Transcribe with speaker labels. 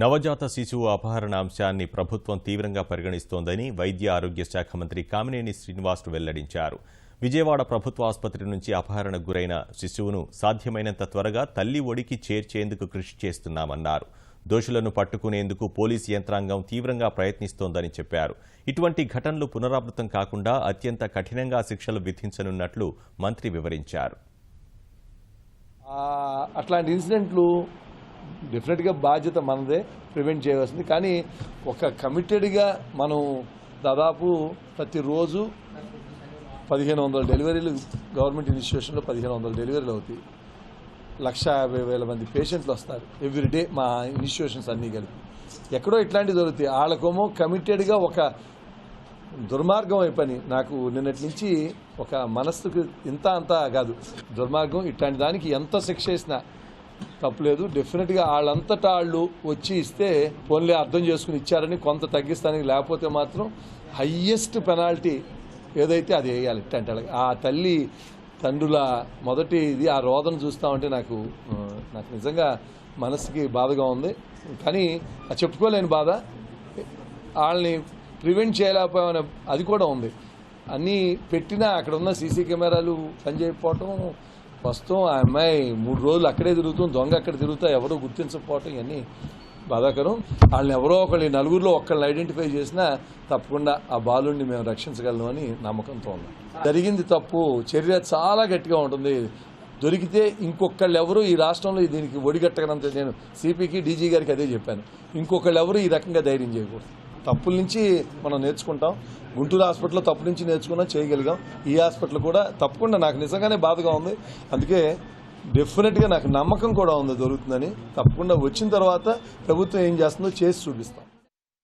Speaker 1: నవజాత శిశువు అపహరణ అంశాన్ని ప్రభుత్వం తీవ్రంగా పరిగణిస్తోందని వైద్య ఆరోగ్య శాఖ మంత్రి కామినేని శ్రీనివాస్ వెల్లడించారు. విజయవాడ ప్రభుత్వ ఆసుపత్రి నుంచి అపహరణకు గురైన శిశువును సాధ్యమైనంత త్వరగా తల్లి ఒడికి చేర్చేందుకు కృషి చేస్తున్నామన్నారు. దోషులను పట్టుకునేందుకు పోలీసు యంత్రాంగం తీవ్రంగా ప్రయత్నిస్తోందని చెప్పారు. ఇటువంటి ఘటనలు పునరావృతం కాకుండా అత్యంత కఠినంగా శిక్షలు విధించనున్నట్లు మంత్రి వివరించారు.
Speaker 2: అట్లాంటి ఇన్సిడెంట్లు డెఫినెట్గా బాధ్యత మనదే, ప్రివెంట్ చేయవలసింది. కానీ ఒక కమిటెడ్గా మనం దాదాపు ప్రతిరోజు 1500 డెలివరీలు గవర్నమెంట్ ఇన్స్టిట్యూషన్లో 1500 డెలివరీలు అవుతాయి. 150,000 మంది పేషెంట్లు వస్తారు ఎవ్రీడే మా ఇన్స్టిట్యూషన్స్ అన్నీ కలిపి. ఎక్కడో ఇట్లాంటివి దొరుకుతాయి. వాళ్ళకేమో కమిటెడ్గా ఒక దుర్మార్గం అయిపోయి నాకు నిన్నటి నుంచి ఒక మనస్సుకు ఇంత అంతా కాదు, దుర్మార్గం ఇట్లాంటి దానికి ఎంత శిక్ష ఇచ్చినా తప్పులేదు. డెఫినెట్గా వాళ్ళంతటా వాళ్ళు వచ్చి ఇస్తే పోన్లే అర్థం చేసుకుని ఇచ్చారని కొంత తగ్గిస్తానికి, లేకపోతే మాత్రం హయ్యెస్ట్ పెనాల్టీ ఏదైతే అది వేయాలి. ఇట్లాంటి వాళ్ళకి ఆ తల్లి తండ్రుల మొదటి ఇది ఆ రోదన చూస్తామంటే నాకు నిజంగా మనసుకి బాధగా ఉంది. కానీ చెప్పుకోలేని బాధ. వాళ్ళని ప్రివెంట్ చేయలేకపోయామనే అది కూడా ఉంది. అన్నీ పెట్టినా అక్కడ ఉన్న సీసీ కెమెరాలు పనిచేయకపోవటం, ప్రస్తుతం ఆ అమ్మాయి 3 రోజులు అక్కడే తిరుగుతుంది, దొంగ అక్కడ తిరుగుతా ఎవరో గుర్తించకపోవటం, ఇవన్నీ బాధాకరం. వాళ్ళని ఎవరో ఒకళ్ళు నలుగురిలో ఒక్కళ్ళని ఐడెంటిఫై చేసినా తప్పకుండా ఆ బాలుడిని మేము రక్షించగలను అని నమ్మకంతో ఉన్నాం. జరిగింది తప్పు, చర్య చాలా గట్టిగా ఉంటుంది. దొరికితే ఇంకొకళ్ళు ఎవరు ఈ రాష్ట్రంలో దీనికి ఒడిగట్టగనంత నేను సిపికి డీజీ గారికి అదే చెప్పాను. ఇంకొకళ్ళు ఎవరు ఈ రకంగా ధైర్యం చేయకూడదు. తప్పుల నుంచి మనం నేర్చుకుంటాం. గుంటూరు హాస్పిటల్లో తప్పు నుంచి నేర్చుకున్నాం, చేయగలిగాం. ఈ హాస్పిటల్ కూడా తప్పకుండా నాకు నిజంగానే బాధగా ఉంది. అందుకే డెఫినెట్గా నాకు నమ్మకం కూడా ఉంది దొరుకుతుందని. తప్పకుండా వచ్చిన తర్వాత ప్రభుత్వం ఏం చేస్తుందో చేసి చూపిస్తాం.